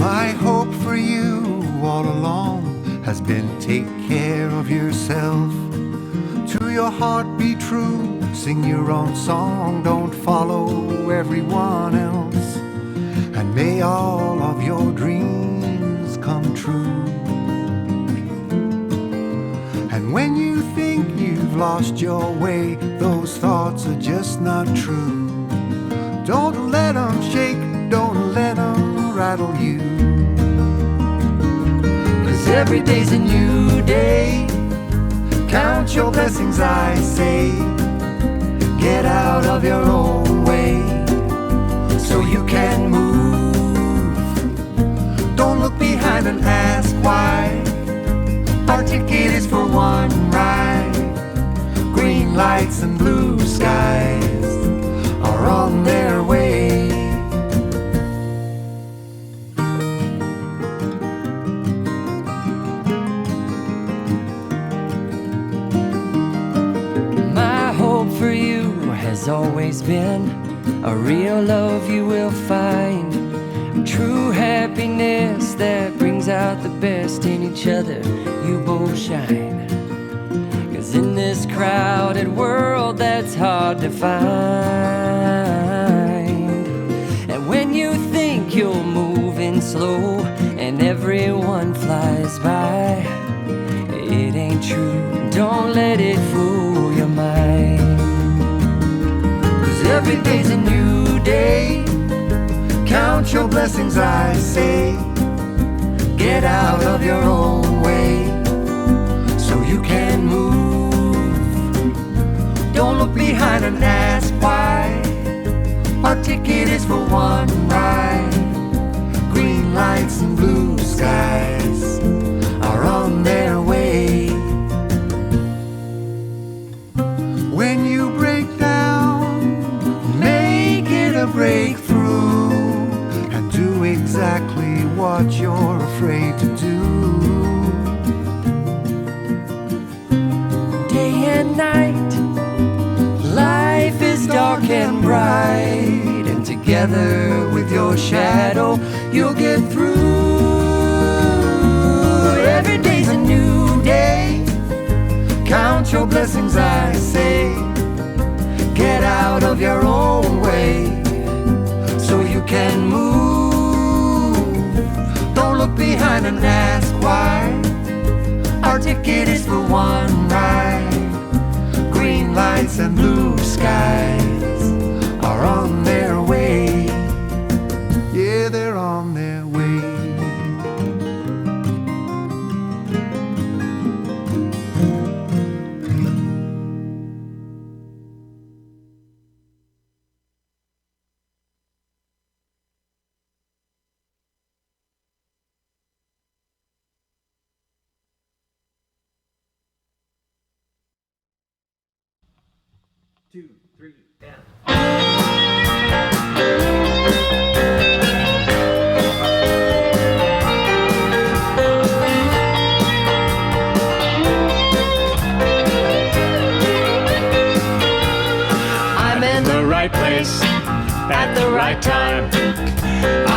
My hope for you all along has been take care of yourself. To your heart be true, sing your own song, don't follow everyone else. And may all of your dreams come true. And when you think you've lost your way, those thoughts are just not true. Don't let them shake, don't let them rattle you. 'Cause every day's a new day. Count your blessings, I say. Get out of your own way so you can move. Don't look behind and ask why. Our ticket is for one ride. Green lights and blue skies are on their way. My hope for you has always been a real love you will find, true happiness that brings out the best in each other. You both shine. 'Cause in this crowded world that's hard to find. And when you think you're moving slow and everyone flies by, it ain't true, don't let it fool your mind. 'Cause every day's a new day. Count your blessings, I say. Get out of your own way so you can move. Don't look behind and ask why. Our ticket is for one ride. Green lights and blue skies are on their way. When you break down, make it a breakthrough, and do exactly what you're afraid to do. Day and night, life is dark and bright, and together with your shadow you'll get through. Every day's a new day. Count your blessings, I say. Get out of your own way so you can move. Don't look behind and ask why. Our ticket is for one ride. Green lights and blue skies are on their way. Yeah, they're on their way. Two, three, and I'm in the right place at the right time.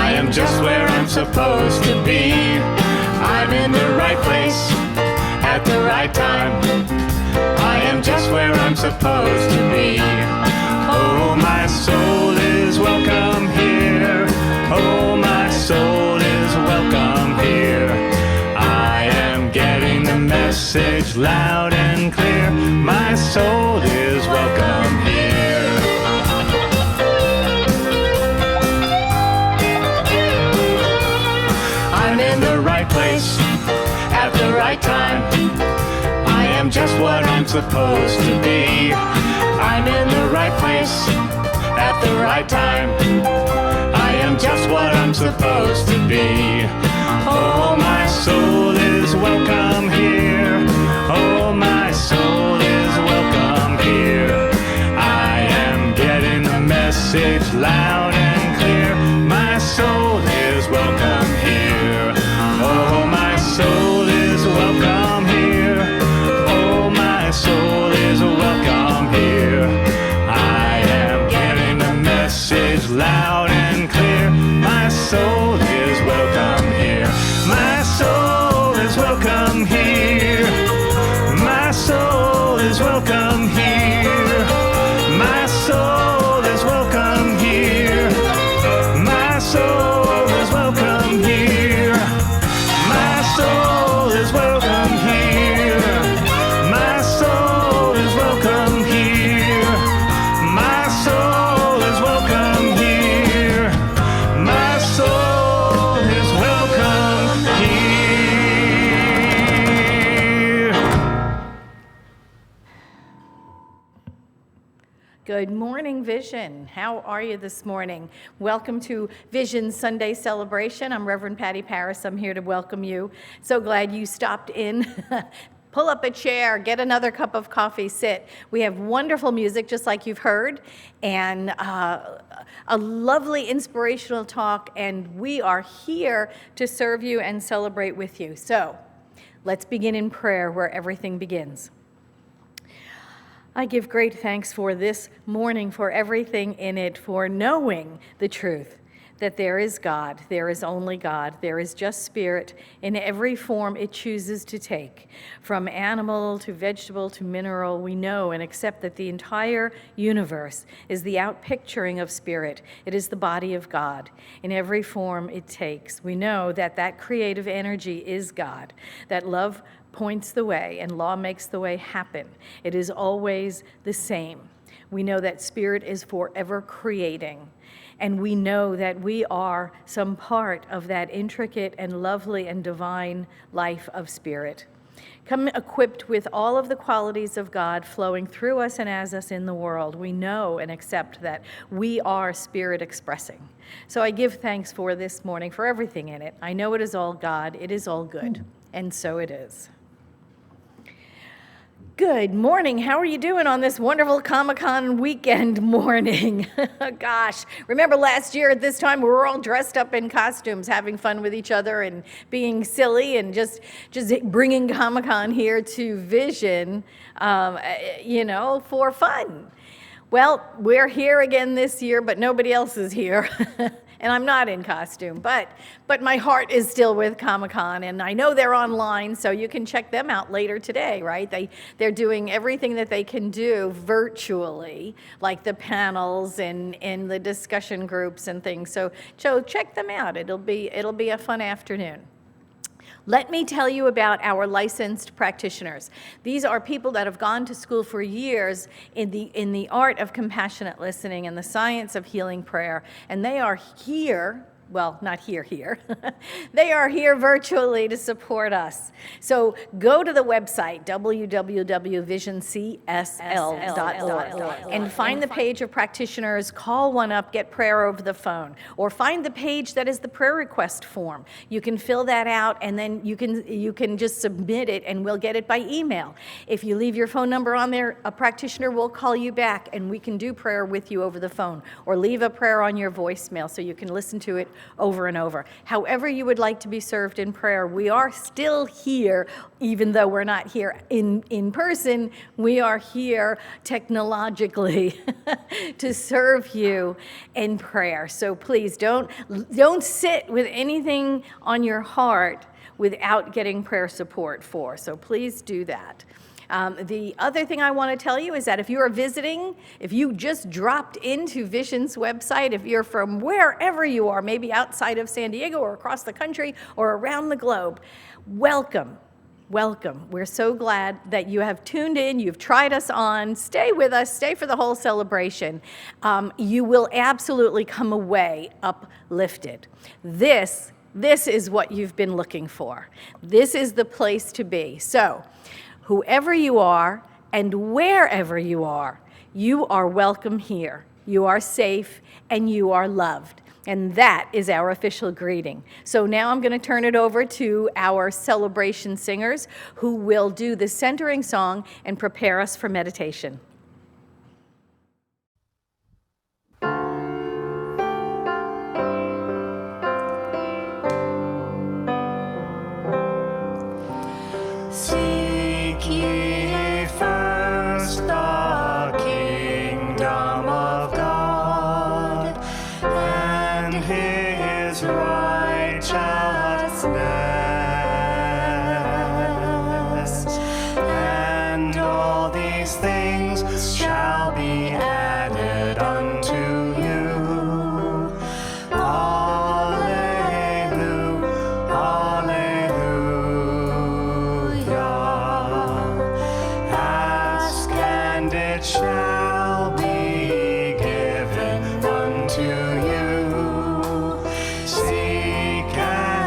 I am just where I'm supposed to be. I'm in the right place at the right time. I am just where I'm supposed to be. Oh, my soul is welcome here. Oh, my soul is welcome here. I am getting the message loud and clear. My soul is welcome here. I'm in the right place at the right time. I am just what I'm supposed to be. I'm in the right place at the right time. I am just what I'm supposed to be. Oh, my soul is welcome here. Oh, my soul is welcome here. I am getting the message loud and clear. My soul is welcome here. Oh, my soul is welcome here. Oh, my soul is welcome here. I am getting the message loud and clear. My soul is welcome Good morning, Vision. How are you this morning? Welcome to Vision Sunday Celebration. I'm Reverend Patti Paris. I'm here to welcome you. So glad you stopped in. Pull up a chair, get another cup of coffee, sit. We have wonderful music, just like you've heard, and a lovely inspirational talk, and we are here to serve you and celebrate with you. So let's begin in prayer where everything begins. I give great thanks for this morning, for everything in it, for knowing the truth that there is God, there is only God, there is just spirit in every form it chooses to take. From animal to vegetable to mineral, we know and accept that the entire universe is the outpicturing of spirit. It is the body of God in every form it takes. We know that that creative energy is God, that love points the way and law makes the way happen. It is always the same. We know that spirit is forever creating. And we know that we are some part of that intricate and lovely and divine life of spirit. Come equipped with all of the qualities of God flowing through us and as us in the world. We know and accept that we are spirit expressing. So I give thanks for this morning, for everything in it. I know it is all God, it is all good, and so it is. Good morning. How are you doing on this wonderful Comic-Con weekend morning? Gosh, remember last year at this time we were all dressed up in costumes, having fun with each other and being silly and just bringing Comic-Con here to Vision, for fun. Well, we're here again this year, but nobody else is here. And I'm not in costume, but my heart is still with Comic-Con, and I know they're online, so you can check them out later today, right? They're doing everything that they can do virtually, like the panels and the discussion groups and things. So check them out. It'll be a fun afternoon. Let me tell you about our licensed practitioners. These are people that have gone to school for years in the art of compassionate listening and the science of healing prayer, and they are here. Well, not here. They are here virtually to support us. So go to the website, www.visioncsl.org, and find the page of practitioners, call one up, get prayer over the phone, or find the page that is the prayer request form. You can fill that out, and then you can just submit it, and we'll get it by email. If you leave your phone number on there, a practitioner will call you back, and we can do prayer with you over the phone, or leave a prayer on your voicemail so you can listen to it over and over. However you would like to be served in prayer, we are still here, even though we're not here in person, we are here technologically to serve you in prayer. So please don't sit with anything on your heart without getting prayer support for. So please do that. The other thing I want to tell you is that if you are visiting, if you just dropped into Vision's website, if you're from wherever you are, maybe outside of San Diego or across the country or around the globe, welcome. Welcome. We're so glad that you have tuned in, you've tried us on. Stay with us, stay for the whole celebration. You will absolutely come away uplifted. This is what you've been looking for. This is the place to be. So, whoever you are and wherever you are welcome here. You are safe and you are loved. And that is our official greeting. So now I'm going to turn it over to our celebration singers who will do the centering song and prepare us for meditation. Ye first the kingdom of God and his righteousness, and all these things shall be added unto you. It shall be given unto you. Seek and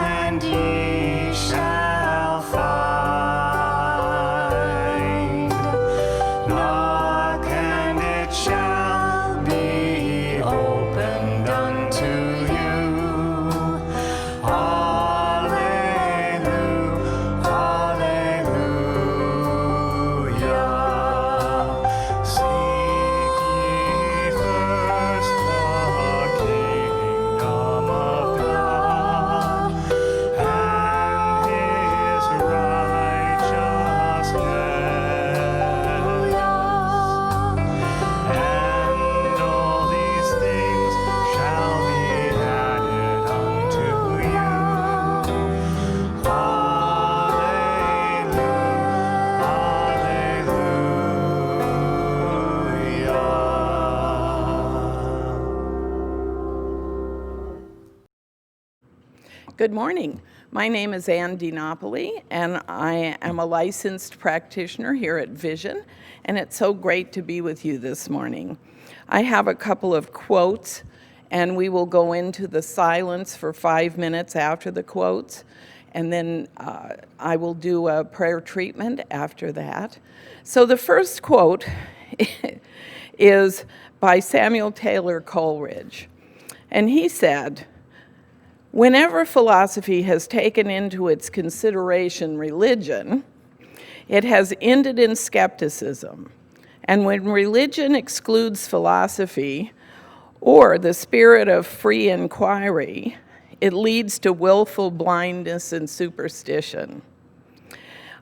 Good morning. My name is Ann DiNapoli, and I am a licensed practitioner here at Vision, and it's so great to be with you this morning. I have a couple of quotes, and we will go into the silence for 5 minutes after the quotes, and then I will do a prayer treatment after that. So the first quote is by Samuel Taylor Coleridge, and he said, "Whenever philosophy has taken into its consideration religion, it has ended in skepticism. And when religion excludes philosophy or the spirit of free inquiry, it leads to willful blindness and superstition."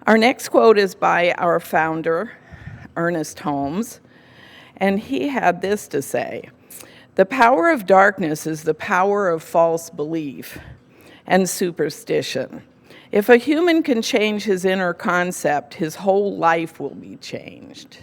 Our next quote is by our founder, Ernest Holmes, and he had this to say: "The power of darkness is the power of false belief and superstition. If a human can change his inner concept, his whole life will be changed."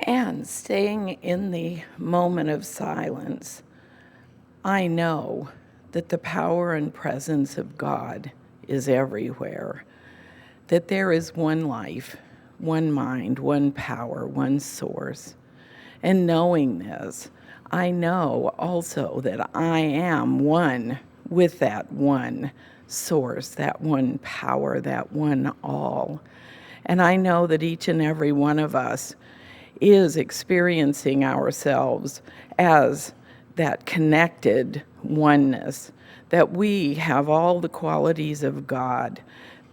And staying in the moment of silence, I know that the power and presence of God is everywhere, that there is one life, one mind, one power, one source. And knowing this, I know also that I am one with that one source, that one power, that one all. And I know that each and every one of us is experiencing ourselves as that connected oneness, that we have all the qualities of God,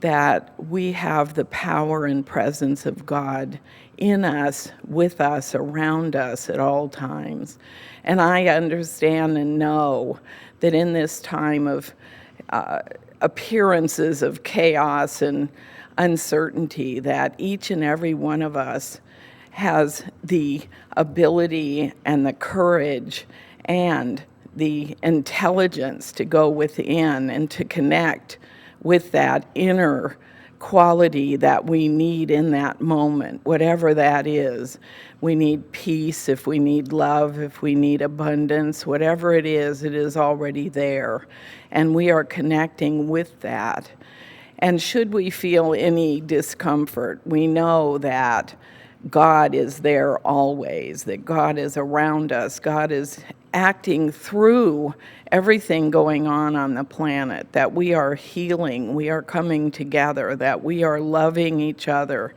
that we have the power and presence of God in us, with us, around us at all times. And I understand and know that in this time of appearances of chaos and uncertainty, that each and every one of us has the ability and the courage and the intelligence to go within and to connect with that inner quality that we need in that moment, whatever that is. We need peace, if we need love, if we need abundance, whatever it is already there. And we are connecting with that. And should we feel any discomfort, we know that God is there always, that God is around us. God is acting through everything going on the planet, that we are healing, we are coming together, that we are loving each other,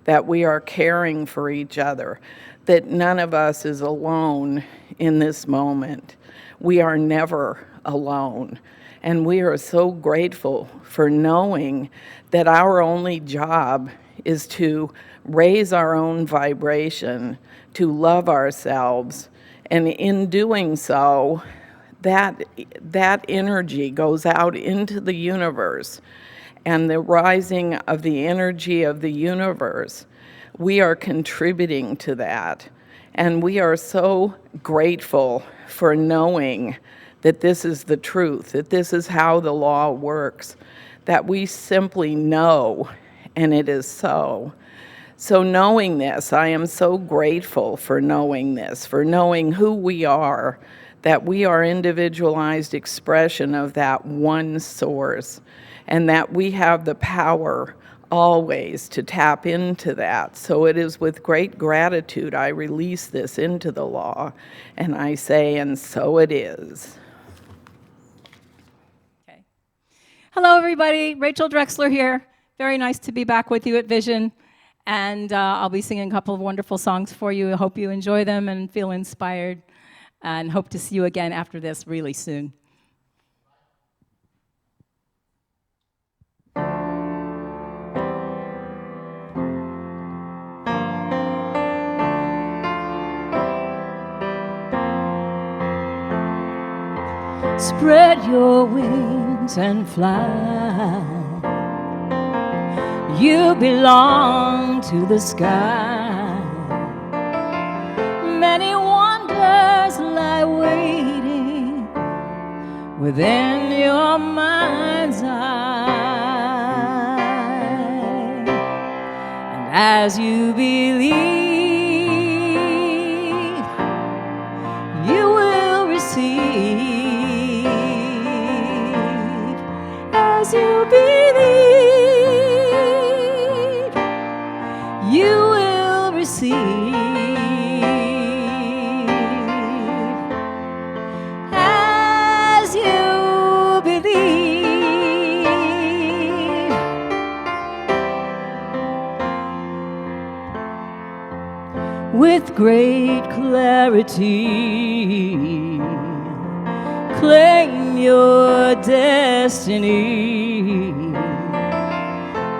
that we are caring for each other, that none of us is alone in this moment. We are never alone. And we are so grateful for knowing that our only job is to raise our own vibration, to love ourselves, and in doing so, that energy goes out into the universe, and the rising of the energy of the universe, we are contributing to that. And we are so grateful for knowing that this is the truth, that this is how the law works, that we simply know, and it is so. So knowing this, I am so grateful for knowing this, for knowing who we are, that we are individualized expression of that one source, and that we have the power always to tap into that. So it is with great gratitude I release this into the law, and I say, and so it is. Okay. Hello, everybody. Rachel Drexler here. Very nice to be back with you at Vision. And I'll be singing a couple of wonderful songs for you. I hope you enjoy them and feel inspired. And hope to see you again after this really soon. Spread your wings and fly. You belong to the sky. Many wonders lie waiting within your mind's eye. And as you believe, you will receive. As you believe, you will receive. As you believe. With great clarity, claim your destiny.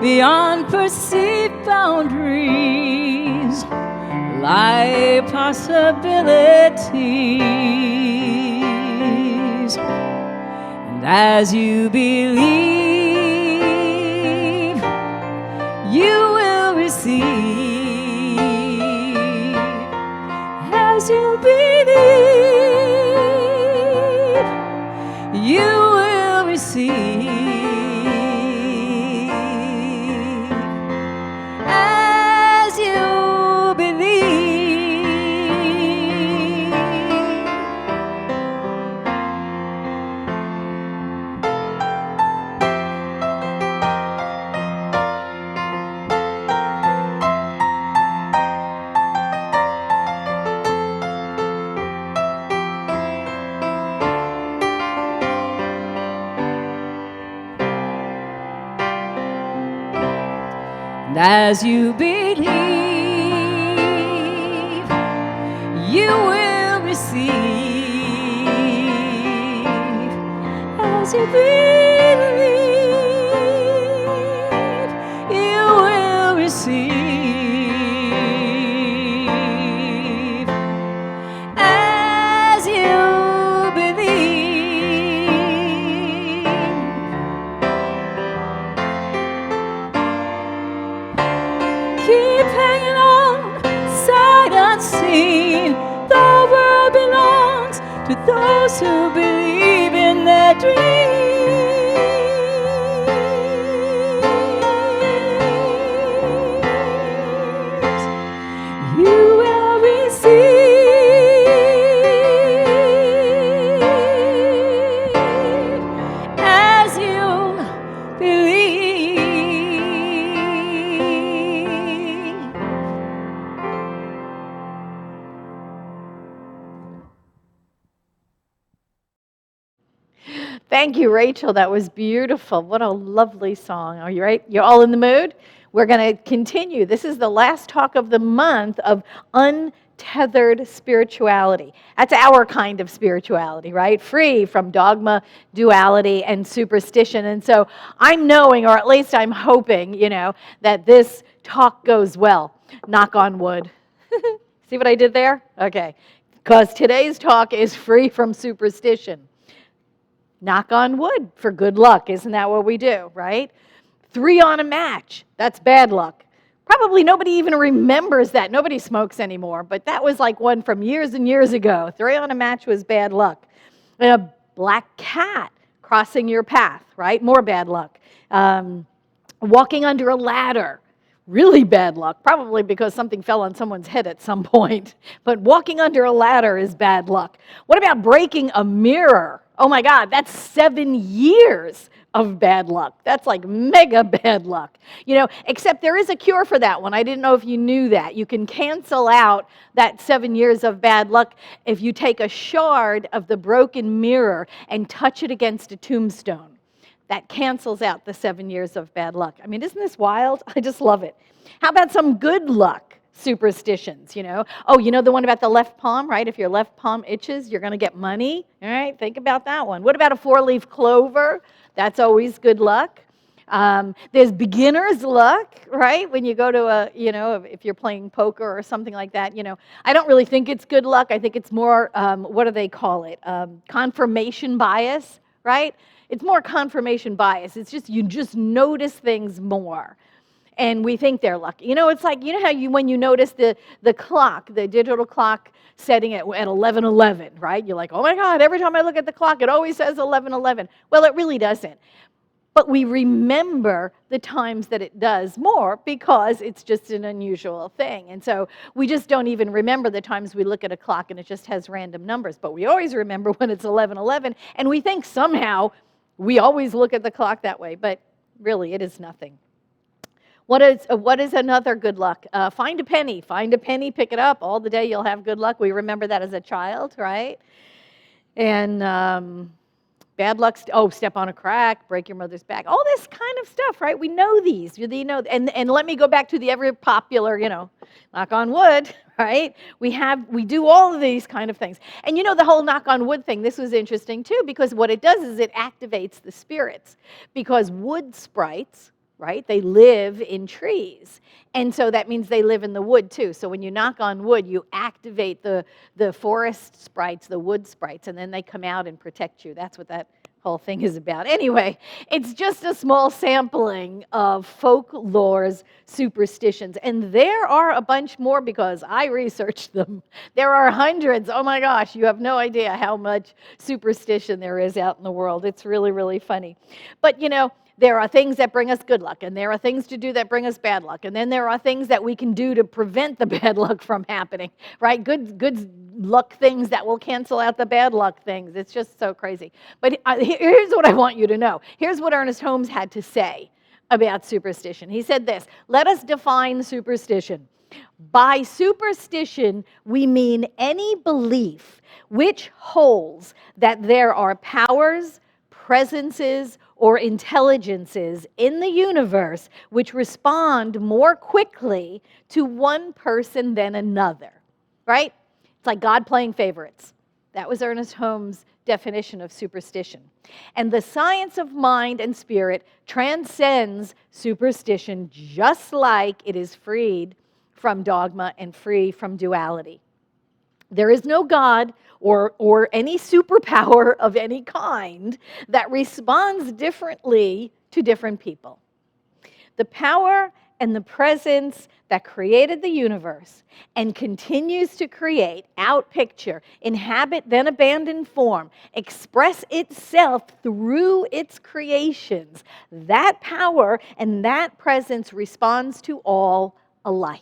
Beyond perceived boundaries lie possibilities. And as you believe, you will receive. As you believe, you will receive. As you believe, And as you believe, you will receive. As you believe, you will receive. As you believe. Keep hanging on, sight unseen. The world belongs to those who believe in their dreams. You will receive as you believe. Thank you, Rachel. That was beautiful. What a lovely song. Are you right? You're all in the mood? We're going to continue. This is the last talk of the month of untethered spirituality. That's our kind of spirituality, right? Free from dogma, duality, and superstition. And so I'm knowing, or at least I'm hoping, that this talk goes well. Knock on wood. See what I did there? Okay. Because today's talk is free from superstition. Knock on wood for good luck. Isn't that what we do, right? 3 on a match. That's bad luck. Probably nobody even remembers that. Nobody smokes anymore, but that was like one from years and years ago. 3 on a match was bad luck. And a black cat crossing your path, right? More bad luck. Walking under a ladder. Really bad luck, probably because something fell on someone's head at some point. But walking under a ladder is bad luck. What about breaking a mirror? Oh my God, that's 7 years of bad luck. That's like mega bad luck. Except there is a cure for that one. I didn't know if you knew that. You can cancel out that 7 years of bad luck if you take a shard of the broken mirror and touch it against a tombstone. That cancels out the 7 years of bad luck. I mean, isn't this wild? I just love it. How about some good luck superstitions, Oh, the one about the left palm, right? If your left palm itches, you're going to get money, all right? Think about that one. What about a 4-leaf clover? That's always good luck. There's beginner's luck, right? When you go to if you're playing poker or something like that, I don't really think it's good luck. I think it's more, what do they call it? Confirmation bias, right? It's more confirmation bias. It's just, you just notice things more. And we think they're lucky. It's like, how when you notice the clock, the digital clock setting at 11:11, right? You're like, oh my God, every time I look at the clock, it always says 11:11. Well, it really doesn't. But we remember the times that it does more because it's just an unusual thing. And so we just don't even remember the times we look at a clock and it just has random numbers. But we always remember when it's 11:11, and we think somehow we always look at the clock that way. But really, it is nothing. What is another good luck? Find a penny. Find a penny, pick it up. All the day you'll have good luck. We remember that as a child, right? And bad luck, step on a crack, break your mother's back. All this kind of stuff, right? We know these. And let me go back to the ever popular, knock on wood, right? We do all of these kind of things. And the whole knock on wood thing, this was interesting too, because what it does is it activates the spirits. Because wood sprites, right? They live in trees. And so that means they live in the wood too. So when you knock on wood, you activate the forest sprites, the wood sprites, and then they come out and protect you. That's what that whole thing is about. Anyway, it's just a small sampling of folklore's superstitions. And there are a bunch more because I researched them. There are hundreds. Oh my gosh, you have no idea how much superstition there is out in the world. It's really, really funny. But there are things that bring us good luck, and there are things to do that bring us bad luck, and then there are things that we can do to prevent the bad luck from happening, right? Good luck things that will cancel out the bad luck things. It's just so crazy. But here's what I want you to know. Here's what Ernest Holmes had to say about superstition. He said this: let us define superstition. By superstition, we mean any belief which holds that there are powers, presences, or intelligences in the universe which respond more quickly to one person than another, right? It's like God playing favorites. That was Ernest Holmes' definition of superstition. And the science of mind and spirit transcends superstition, just like it is freed from dogma and free from duality. There is no God or any superpower of any kind that responds differently to different people. The power and the presence that created the universe and continues to create, outpicture, inhabit, then abandon form, express itself through its creations, that power and that presence responds to all alike.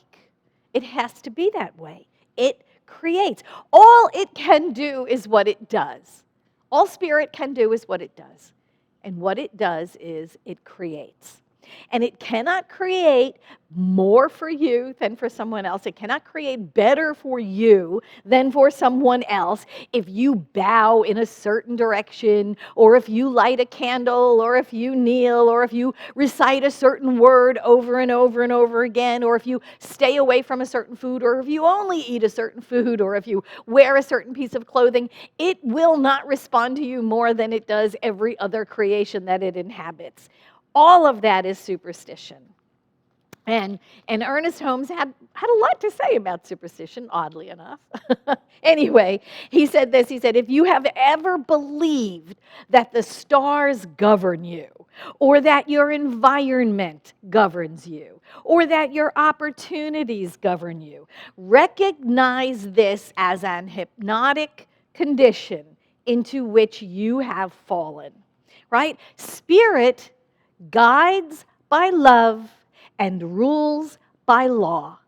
It has to be that way. It creates. All it can do is what it does. All spirit can do is what it does. And what it does is it creates. And it cannot create more for you than for someone else. It cannot create better for you than for someone else if you bow in a certain direction, or if you light a candle, or if you kneel, or if you recite a certain word over and over and over again, or if you stay away from a certain food, or if you only eat a certain food, or if you wear a certain piece of clothing. It will not respond to you more than it does every other creation that it inhabits. All of that is superstition. And Ernest Holmes had a lot to say about superstition, oddly enough. Anyway, he said this. He said, if you have ever believed that the stars govern you, or that your environment governs you, or that your opportunities govern you, recognize this as an hypnotic condition into which you have fallen, right? Spirit guides by love and rules by law.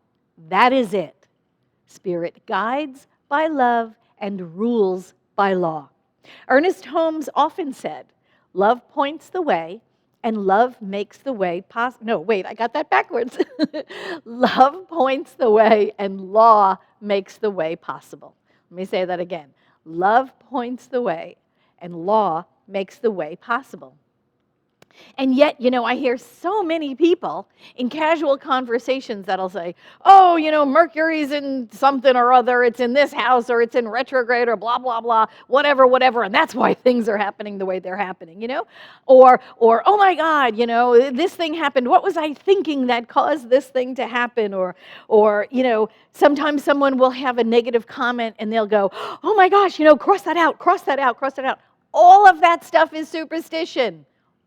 That is it. Spirit guides by love and rules by law. Ernest Holmes often said, love points the way and love makes the way possible. No, wait, I got that backwards. Love points the way and law makes the way possible. Let me say that again. Love points the way and law makes the way possible. And yet, I hear so many people in casual conversations that'll say, oh, Mercury's in something or other, it's in this house, or it's in retrograde, or blah, blah, blah, whatever, and that's why things are happening the way they're happening, Or, oh my God, this thing happened, what was I thinking that caused this thing to happen? Or sometimes someone will have a negative comment and they'll go, oh my gosh, cross that out, cross that out, cross that out. All of that stuff is superstition.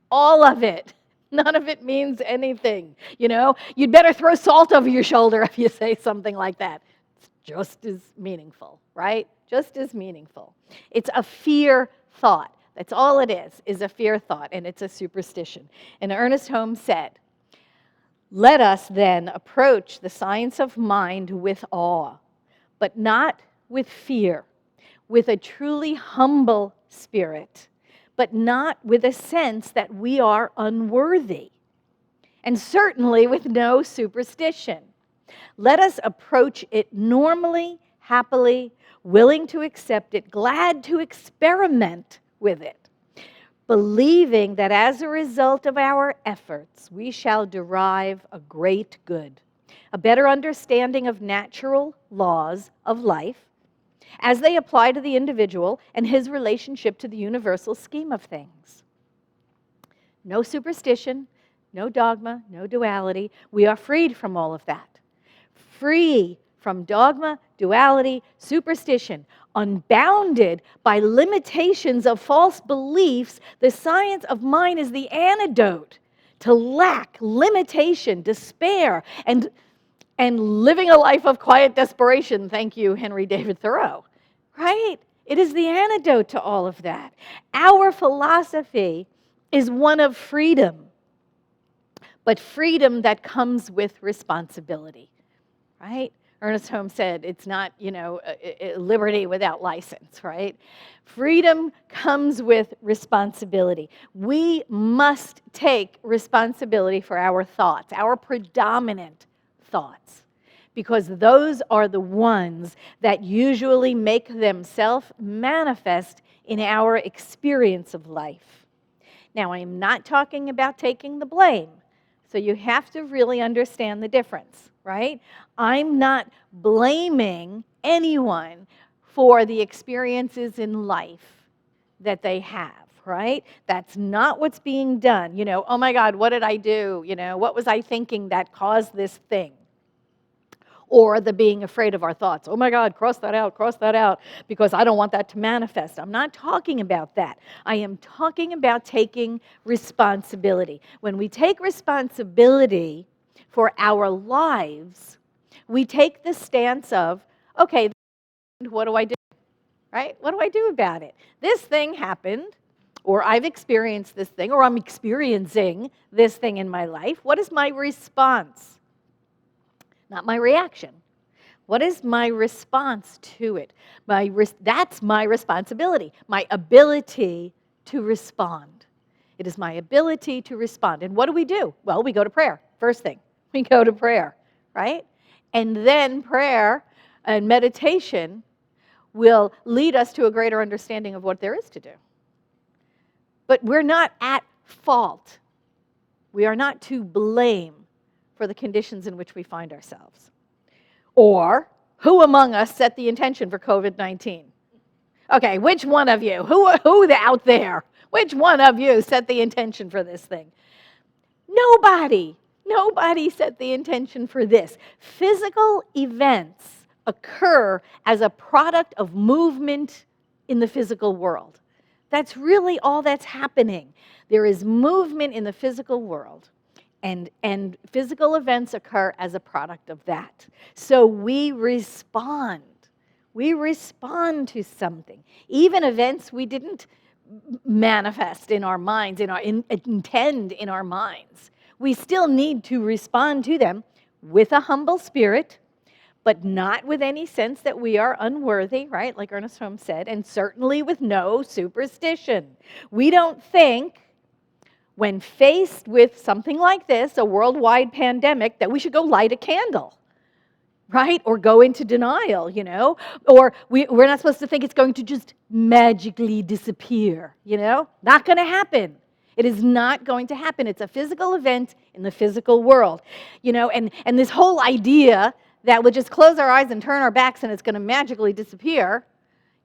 All of it. None of it means anything. You'd better throw salt over your shoulder if you say something like that. It's just as meaningful, right? Just as meaningful. It's a fear thought. That's all it is a fear thought, and it's a superstition. And Ernest Holmes said, let us then approach the science of mind with awe, but not with fear, with a truly humble spirit, but not with a sense that we are unworthy, and certainly with no superstition. Let us approach it normally, happily, willing to accept it, glad to experiment with it, believing that as a result of our efforts, we shall derive a great good, a better understanding of natural laws of life, as they apply to the individual and his relationship to the universal scheme of things. No superstition, no dogma, no duality. We are freed from all of that. Free from dogma, duality, superstition, unbounded by limitations of false beliefs. The science of mind is the antidote to lack, limitation, despair, and living a life of quiet desperation. Thank you, Henry David Thoreau. Right? It is the antidote to all of that. Our philosophy is one of freedom, but freedom that comes with responsibility. Right? Ernest Holmes said it's not, liberty without license, right? Freedom comes with responsibility. We must take responsibility for our thoughts, our predominant thoughts, because those are the ones that usually make themselves manifest in our experience of life. Now, I am not talking about taking the blame. So you have to really understand the difference, right? I'm not blaming anyone for the experiences in life that they have, right? That's not what's being done. Oh my God, what did I do? What was I thinking that caused this thing? Or the being afraid of our thoughts. Oh my God, cross that out, because I don't want that to manifest. I'm not talking about that. I am talking about taking responsibility. When we take responsibility for our lives, we take the stance of, okay, what do I do? Right? What do I do about it? This thing happened, or I've experienced this thing, or I'm experiencing this thing in my life. What is my response? Not my reaction. What is my response to it? That's my responsibility, my ability to respond. It is my ability to respond. And what do? Well, we go to prayer. First thing, we go to prayer, right? And then prayer and meditation will lead us to a greater understanding of what there is to do. But we're not at fault. We are not to blame for the conditions in which we find ourselves. Or, who among us set the intention for COVID-19? Okay, which one of you? Who out there? Which one of you set the intention for this thing? Nobody. Nobody set the intention for this. Physical events occur as a product of movement in the physical world. That's really all that's happening. There is movement in the physical world. And physical events occur as a product of that. So we respond. We respond to something. Even events we didn't manifest in our minds, intend in our minds. We still need to respond to them with a humble spirit, but not with any sense that we are unworthy, right? Like Ernest Holmes said, and certainly with no superstition. We don't think, when faced with something like this, a worldwide pandemic, that we should go light a candle, right? Or go into denial, Or we're not supposed to think it's going to just magically disappear, Not going to happen. It is not going to happen. It's a physical event in the physical world, And this whole idea that we'll just close our eyes and turn our backs and it's going to magically disappear,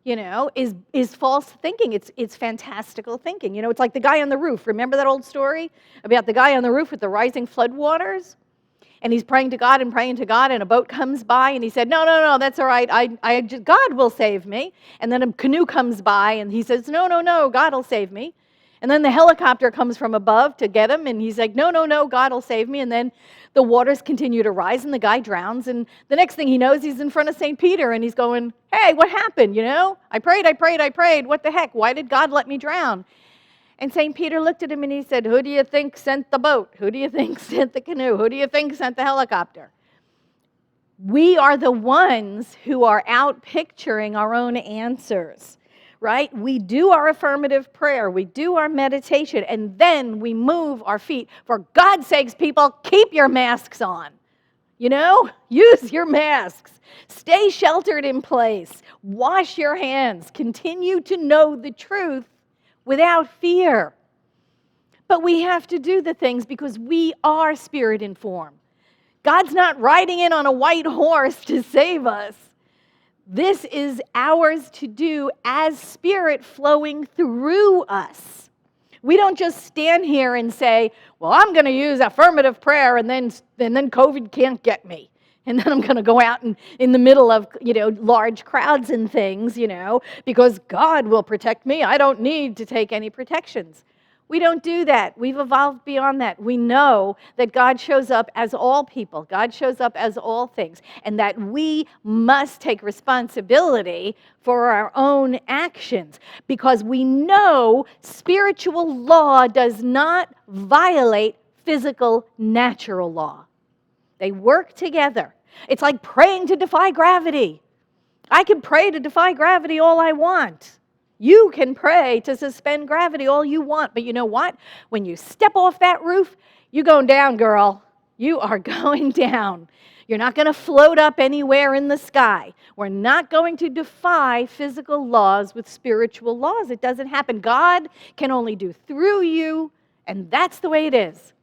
is false thinking. It's fantastical thinking. It's like the guy on the roof. Remember that old story about the guy on the roof with the rising floodwaters? And he's praying to God, and a boat comes by, and he said, no, that's all right. God will save me. And then a canoe comes by, and he says, no, God will save me. And then the helicopter comes from above to get him, and he's like, no, God will save me. And then the waters continue to rise, and the guy drowns. And the next thing he knows, he's in front of St. Peter, and he's going, hey, what happened, I prayed. What the heck? Why did God let me drown? And St. Peter looked at him, and he said, who do you think sent the boat? Who do you think sent the canoe? Who do you think sent the helicopter? We are the ones who are out picturing our own answers. Right? We do our affirmative prayer, we do our meditation, and then we move our feet. For God's sakes, people, keep your masks on. Use your masks. Stay sheltered in place. Wash your hands. Continue to know the truth without fear. But we have to do the things because we are spirit informed. God's not riding in on a white horse to save us. This is ours to do as spirit flowing through us. We don't just stand here and say, well, I'm going to use affirmative prayer and then COVID can't get me. And then I'm going to go out in the middle of, large crowds and things, because God will protect me. I don't need to take any protections. We don't do that. We've evolved beyond that. We know that God shows up as all people. God shows up as all things. And that we must take responsibility for our own actions. Because we know spiritual law does not violate physical, natural law. They work together. It's like praying to defy gravity. I can pray to defy gravity all I want. You can pray to suspend gravity all you want, but you know what? When you step off that roof, you're going down, girl. You are going down. You're not going to float up anywhere in the sky. We're not going to defy physical laws with spiritual laws. It doesn't happen. God can only do through you, and that's the way it is.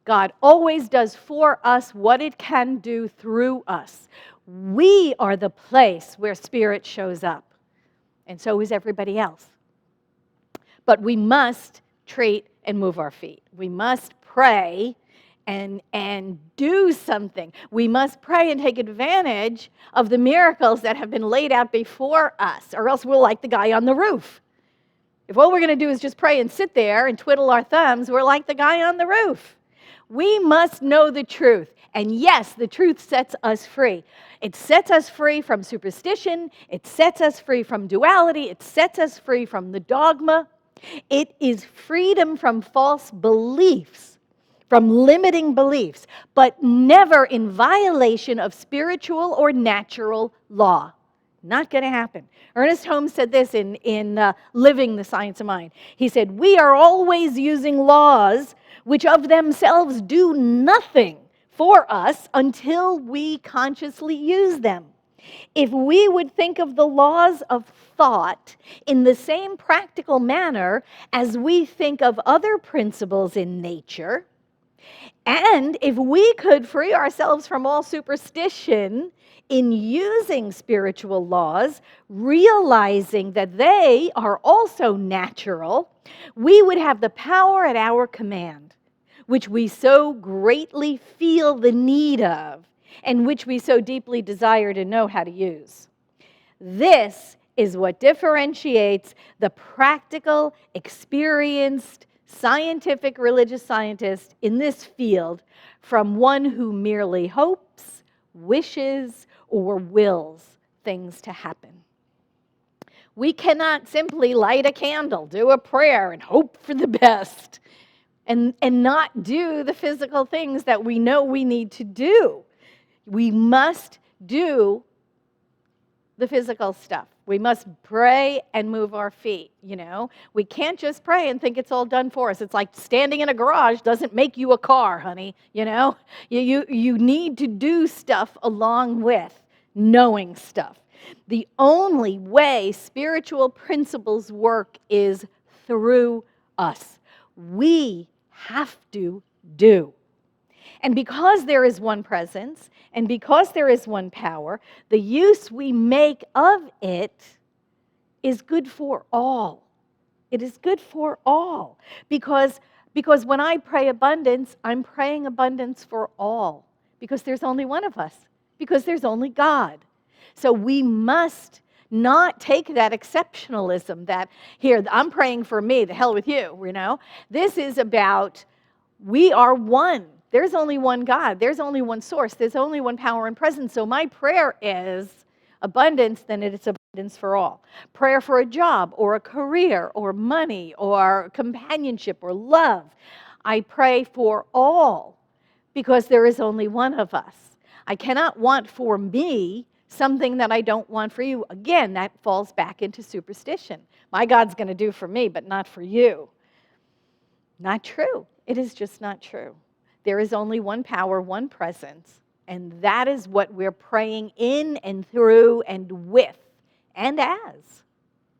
God always does for us what it can do through us. We are the place where Spirit shows up, and so is everybody else. But we must treat and move our feet. We must pray and do something. We must pray and take advantage of the miracles that have been laid out before us, or else we're like the guy on the roof. If all we're going to do is just pray and sit there and twiddle our thumbs, we're like the guy on the roof. We must know the truth. And yes, the truth sets us free. It sets us free from superstition. It sets us free from duality. It sets us free from the dogma. It is freedom from false beliefs, from limiting beliefs, but never in violation of spiritual or natural law. Not going to happen. Ernest Holmes said this in Living the Science of Mind. He said, "We are always using laws which of themselves do nothing for us until we consciously use them. If we would think of the laws of thought in the same practical manner as we think of other principles in nature, and if we could free ourselves from all superstition in using spiritual laws, realizing that they are also natural, we would have the power at our command, which we so greatly feel the need of, and which we so deeply desire to know how to use. This is what differentiates the practical, experienced, scientific religious scientist in this field from one who merely hopes, wishes, or wills things to happen. We cannot simply light a candle, do a prayer, and hope for the best, and not do the physical things that we know we need to do. We must do the physical stuff. We must pray and move our feet, you know. We can't just pray and think it's all done for us. It's like standing in a garage doesn't make you a car, honey, you know. You need to do stuff along with knowing stuff. The only way spiritual principles work is through us. We have to do. And because there is one presence, and because there is one power, the use we make of it is good for all. It is good for all. Because when I pray abundance, I'm praying abundance for all. Because there's only one of us. Because there's only God. So we must not take that exceptionalism that, here, I'm praying for me, the hell with you, you know. This is about, we are one. There's only one God. There's only one source. There's only one power and presence. So my prayer is abundance, then it's abundance for all. Prayer for a job or a career or money or companionship or love. I pray for all because there is only one of us. I cannot want for me something that I don't want for you. Again, that falls back into superstition. My God's going to do for me, but not for you. Not true. It is just not true. There is only one power, one presence, and that is what we're praying in and through and with and as,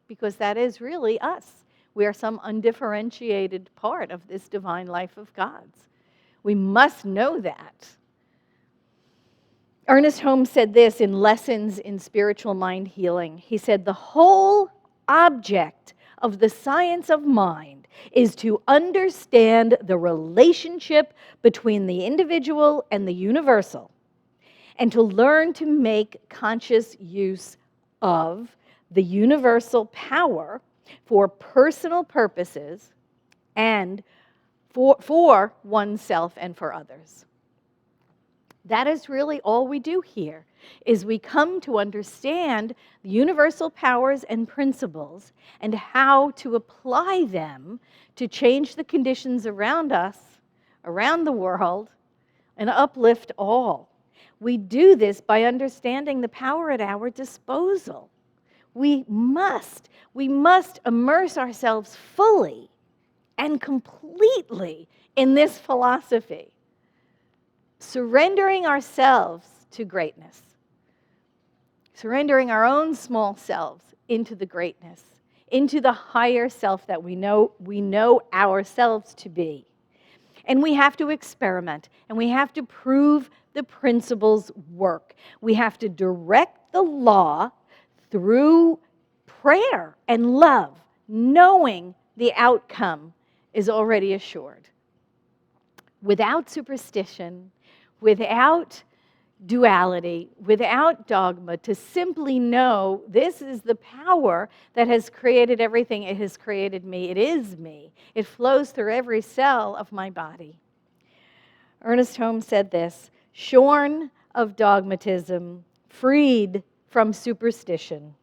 because that is really us. We are some undifferentiated part of this divine life of God's. We must know that. Ernest Holmes said this in Lessons in Spiritual Mind Healing. He said, "The whole object of the science of mind is to understand the relationship between the individual and the universal, and to learn to make conscious use of the universal power for personal purposes and for oneself and for others." That is really all we do here, is we come to understand the universal powers and principles and how to apply them to change the conditions around us, around the world, and uplift all. We do this by understanding the power at our disposal. We must immerse ourselves fully and completely in this philosophy, surrendering ourselves to greatness, surrendering our own small selves into the greatness, into the higher self that we know ourselves to be. And we have to experiment, and we have to prove the principles work. We have to direct the law through prayer and love, knowing the outcome is already assured. Without superstition, without duality, without dogma, to simply know this is the power that has created everything. It has created me. It is me. It flows through every cell of my body. Ernest Holmes said this, shorn of dogmatism, freed from superstition,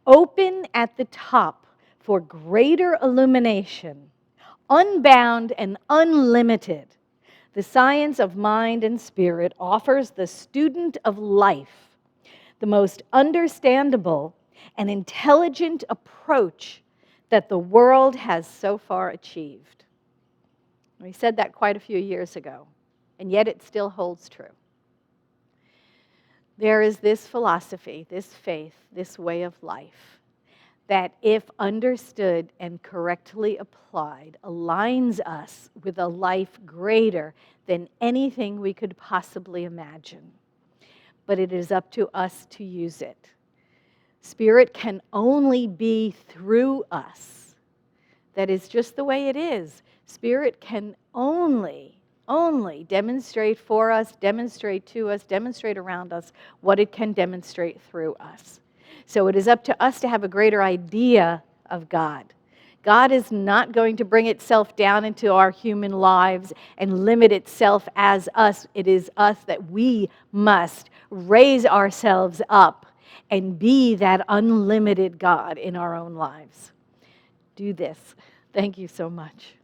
open at the top for greater illumination, unbound and unlimited, the science of mind and spirit offers the student of life the most understandable and intelligent approach that the world has so far achieved. We said that quite a few years ago, and yet it still holds true. There is this philosophy, this faith, this way of life that, if understood and correctly applied, aligns us with a life greater than anything we could possibly imagine. But it is up to us to use it. Spirit can only be through us. That is just the way it is. Spirit can only demonstrate for us, demonstrate to us, demonstrate around us what it can demonstrate through us. So it is up to us to have a greater idea of God. God is not going to bring itself down into our human lives and limit itself as us. It is us that we must raise ourselves up and be that unlimited God in our own lives. Do this. Thank you so much.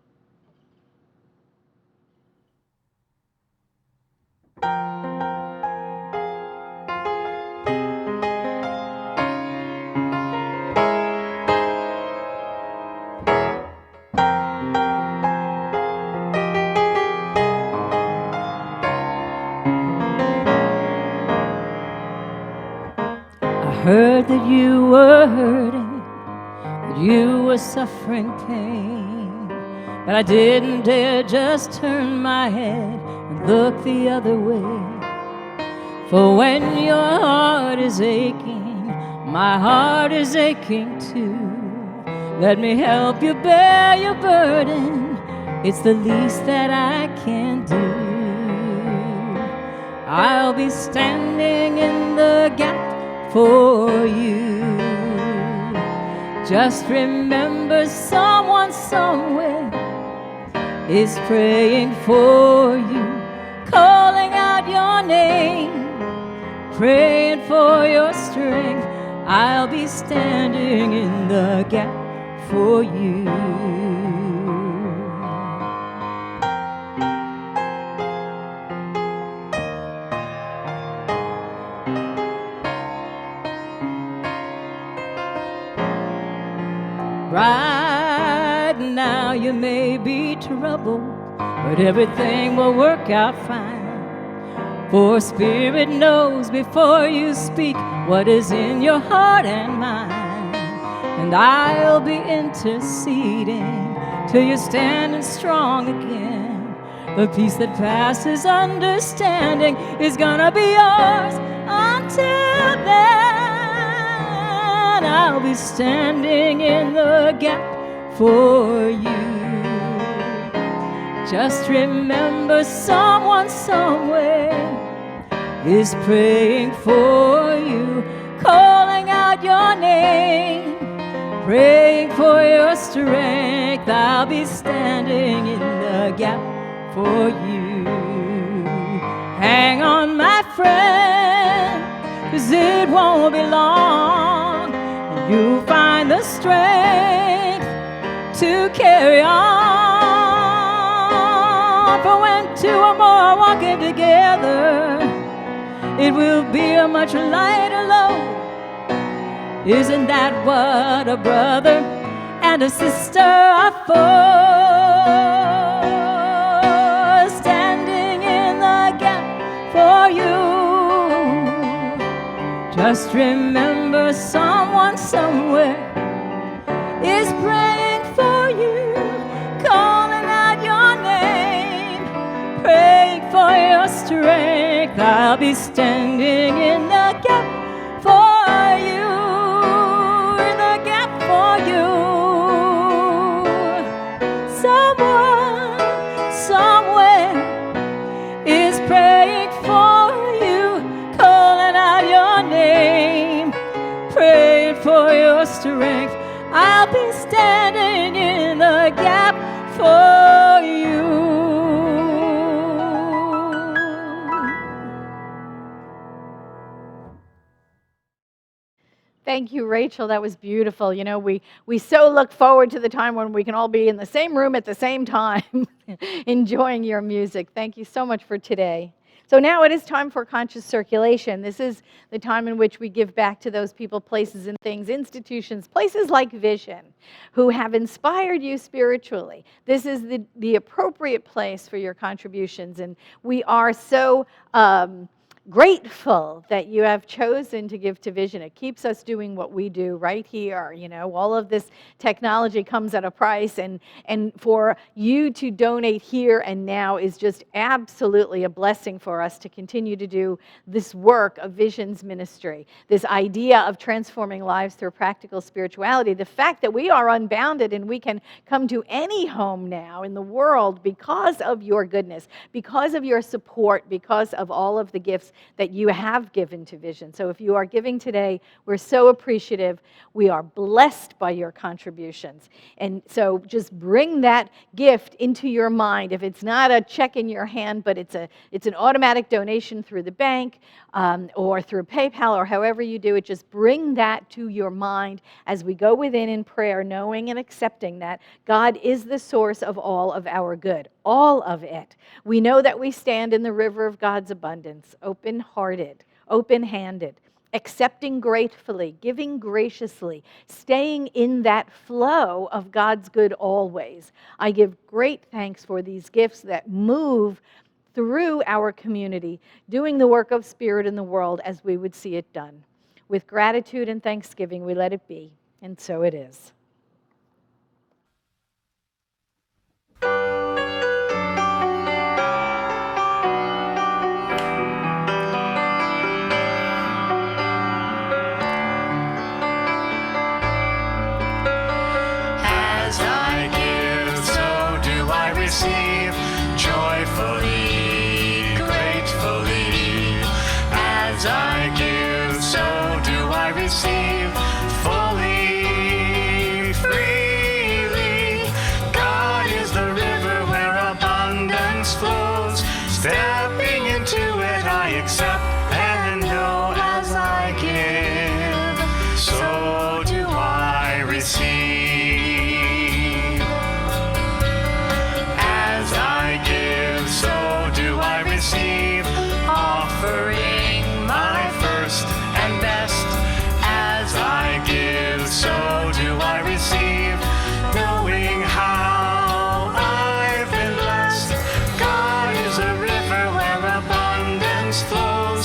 Heard that you were hurting, that you were suffering pain, but I didn't dare just turn my head and look the other way. For when your heart is aching, my heart is aching too. Let me help you bear your burden, it's the least that I can do. I'll be standing in the gap for you. Just remember, someone somewhere is praying for you, calling out your name, praying for your strength. I'll be standing in the gap for you. Right now you may be troubled, but everything will work out fine. For Spirit knows before you speak what is in your heart and mind. And I'll be interceding till you're standing strong again. The peace that passes understanding is gonna be yours until then. I'll be standing in the gap for you. Just remember, someone somewhere is praying for you, calling out your name, praying for your strength. I'll be standing in the gap for you. Hang on, my friend, 'cause it won't be long, and you'll find the strength to carry on. For when two or more are walking together, it will be a much lighter load. Isn't that what a brother and a sister are for? Standing in the gap Just remember someone somewhere is praying for you, calling out your name, praying for your strength. I'll be standing in the gap for you, in the gap for you. Someone somewhere is praying for you, calling out your name, praying for your strength. I'll be standing in the gap for you. Thank you, Rachel. That was beautiful. You know, we so look forward to the time when we can all be in the same room at the same time enjoying your music. Thank you so much for today. So now it is time for conscious circulation. This is the time in which we give back to those people, places, and things, institutions, places like Vision, who have inspired you spiritually. This is the appropriate place for your contributions, and we are so grateful that you have chosen to give to Vision. It keeps us doing what we do right here. You know, all of this technology comes at a price, and for you to donate here and now is just absolutely a blessing for us to continue to do this work of Vision's ministry, this idea of transforming lives through practical spirituality. The fact that we are unbounded and we can come to any home now in the world because of your goodness, because of your support, because of all of the gifts that you have given to Vision. So if you are giving today, we're so appreciative. We are blessed by your contributions. And so just bring that gift into your mind. If it's not a check in your hand, but it's an automatic donation through the bank or through PayPal or however you do it, just bring that to your mind as we go within in prayer, knowing and accepting that God is the source of all of our good, all of it. We know that we stand in the river of God's abundance, open-hearted, open-handed, accepting gratefully, giving graciously, staying in that flow of God's good always. I give great thanks for these gifts that move through our community, doing the work of Spirit in the world as we would see it done. With gratitude and thanksgiving, we let it be, and so it is. As I give, so do I receive, joyfully, gratefully. As I give, so do I receive, fully, freely. God is the river where abundance flows. Stepping into it, I accept and know. As I give, so do I receive. As I give, so do I receive, offering my first and best. As I give, so do I receive, knowing how I've been blessed. God is a river where abundance flows.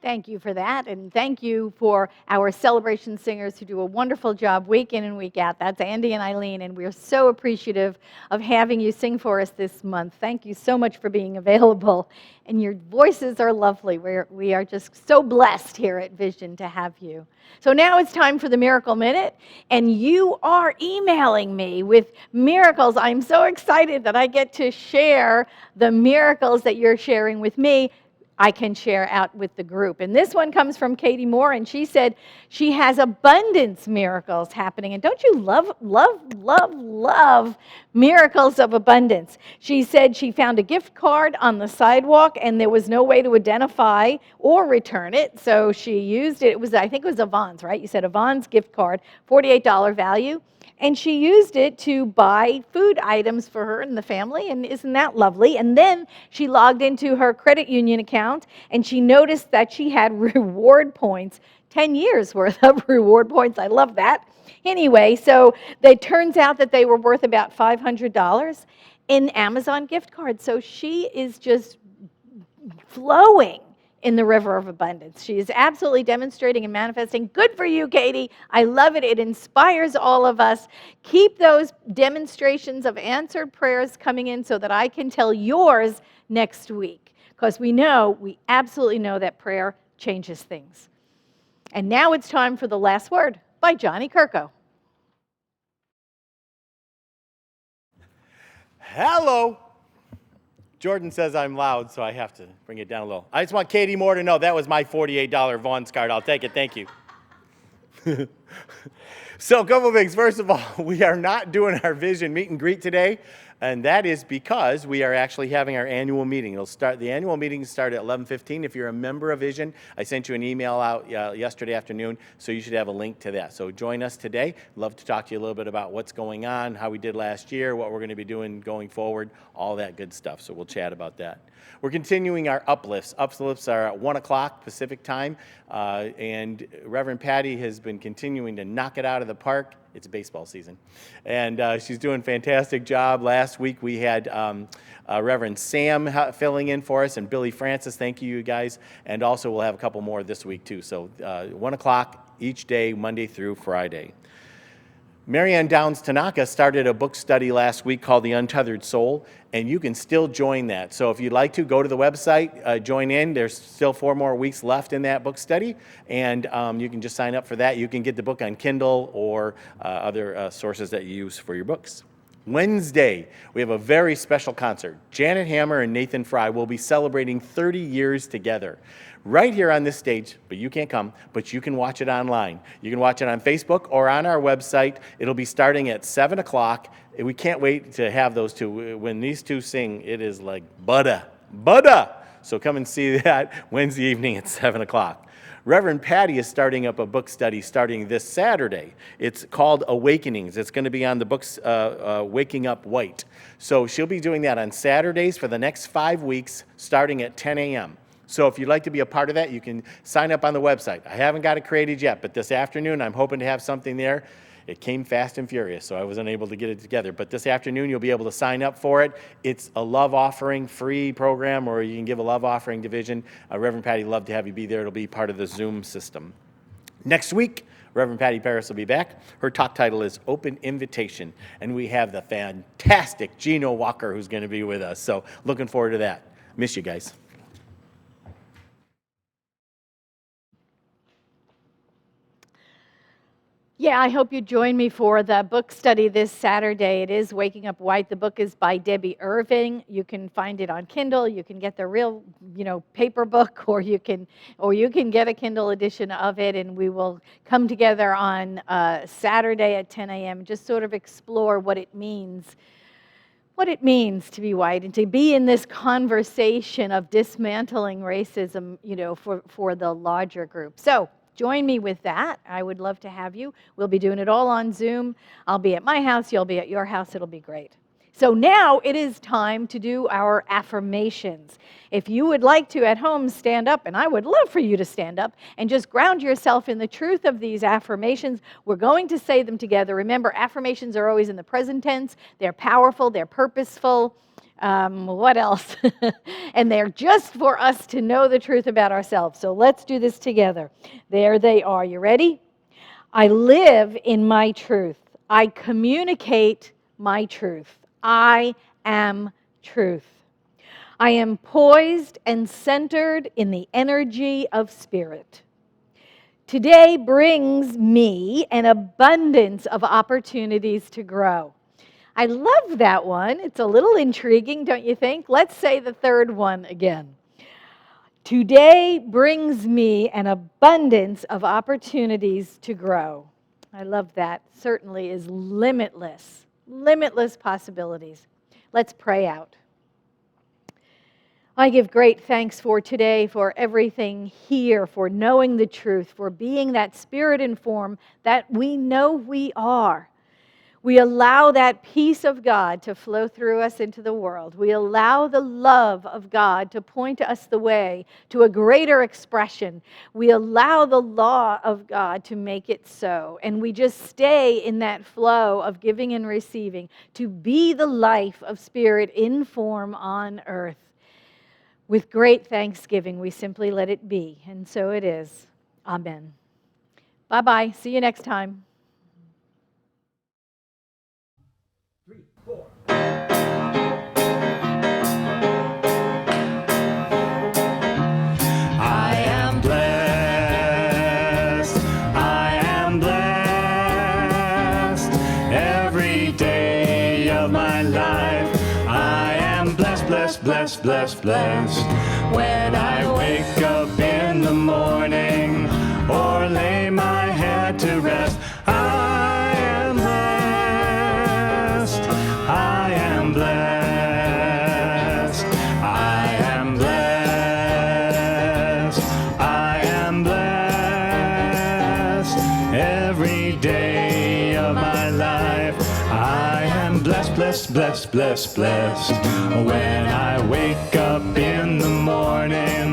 Thank you for that, and thank you for our celebration singers who do a wonderful job week in and week out. That's Andy and Eileen, and we're so appreciative of having you sing for us this month. Thank you so much for being available, and your voices are lovely. We are just so blessed here at Vision to have you. So now it's time for the Miracle Minute, and you are emailing me with miracles. I'm so excited that I get to share the miracles that you're sharing with me. I can share out with the group. And this one comes from Katie Moore, and she said she has abundance miracles happening. And don't you love, love, love, love miracles of abundance? She said she found a gift card on the sidewalk, and there was no way to identify or return it. So she used it. It was, I think it was a Vons, right? You said a Vons gift card, $48 value. And she used it to buy food items for her and the family, and isn't that lovely? And then she logged into her credit union account, and she noticed that she had reward points, 10 years worth of reward points. I love that. Anyway, so it turns out that they were worth about $500 in Amazon gift cards. So she is just flowing in the river of abundance. She is absolutely demonstrating and manifesting. Good for you, Katie. I love it. It inspires all of us. Keep those demonstrations of answered prayers coming in so that I can tell yours next week, because we absolutely know that prayer changes things. And now it's time for The Last Word by Johnny Kirko. Hello. Jordan says I'm loud, so I have to bring it down a little. I just want Katie Moore to know that was my $48 Vons card. I'll take it. Thank you. So a couple of things. First of all, we are not doing our Vision meet and greet today, and that is because we are actually having our annual meeting. The annual meeting starts at 11:15. If you're a member of Vision, I sent you an email out yesterday afternoon, so you should have a link to that. So join us today. Love to talk to you a little bit about what's going on, how we did last year, what we're going to be doing going forward, all that good stuff. So we'll chat about that. We're continuing our uplifts. Uplifts are at 1 o'clock Pacific time, and Reverend Patti has been continuing to knock it out of the park. It's baseball season, and she's doing a fantastic job. Last week we had Reverend Sam filling in for us, and Billy Francis. Thank you guys, and also we'll have a couple more this week too. So 1 o'clock each day, Monday through Friday. Marianne Downs Tanaka started a book study last week called The Untethered Soul, and you can still join that. So if you'd like to, go to the website, join in. There's still 4 more weeks left in that book study, and you can just sign up for that. You can get the book on Kindle or other sources that you use for your books. Wednesday, we have a very special concert. Janet Hammer and Nathan Fry will be celebrating 30 years together. Right here on this stage, but you can't come, but you can watch it online. You can watch it on Facebook or on our website. It'll be starting at 7 o'clock. We can't wait to have those two. When these two sing, it is like butter. So come and see that Wednesday evening at 7 o'clock. Reverend Patti is starting up a book study starting this Saturday. It's called Awakenings. It's going to be on the books Waking Up White. So she'll be doing that on Saturdays for the next 5 weeks starting at 10 a.m. So if you'd like to be a part of that, you can sign up on the website. I haven't got it created yet, but this afternoon I'm hoping to have something there. It came fast and furious, so I wasn't able to get it together. But this afternoon you'll be able to sign up for it. It's a love offering free program, or you can give a love offering to Vision. Reverend Patti, love to have you be there. It'll be part of the Zoom system. Next week, Reverend Patti Paris will be back. Her talk title is Open Invitation, and we have the fantastic Gino Walker who's going to be with us. So looking forward to that. Miss you guys. Yeah, I hope you join me for the book study this Saturday. It is Waking Up White. The book is by Debbie Irving. You can find it on Kindle. You can get the real, paper book, or you can get a Kindle edition of it. And we will come together on Saturday at 10 a.m. Just sort of explore what it means to be white and to be in this conversation of dismantling racism, for the larger group. So join me with that. I would love to have you. We'll be doing it all on Zoom. I'll be at my house. You'll be at your house. It'll be great. So now it is time to do our affirmations. If you would like to at home stand up, and I would love for you to stand up and just ground yourself in the truth of these affirmations, we're going to say them together. Remember, affirmations are always in the present tense. They're powerful. They're purposeful. What else? And they're just for us to know the truth about ourselves. So let's do this together. There they are. You ready? I live in my truth. I communicate my truth. I am truth. I am poised and centered in the energy of spirit. Today brings me an abundance of opportunities to grow. I love that one. It's a little intriguing, don't you think? Let's say the third one again. Today brings me an abundance of opportunities to grow. I love that. Certainly is limitless, limitless possibilities. Let's pray out. I give great thanks for today, for everything here, for knowing the truth, for being that spirit in form that we know we are. We allow that peace of God to flow through us into the world. We allow the love of God to point us the way to a greater expression. We allow the law of God to make it so. And we just stay in that flow of giving and receiving to be the life of spirit in form on earth. With great thanksgiving, we simply let it be. And so it is. Amen. Bye-bye. See you next time. 3, 4. I am blessed. I am blessed. Every day of my life, I am blessed, blessed, blessed, blessed, blessed. When I wake up in the morning or lay my head to rest, I am blessed. I am blessed. I am blessed. I am blessed. Every day of my life, I am blessed, blessed, blessed, blessed, blessed. When I wake up in the morning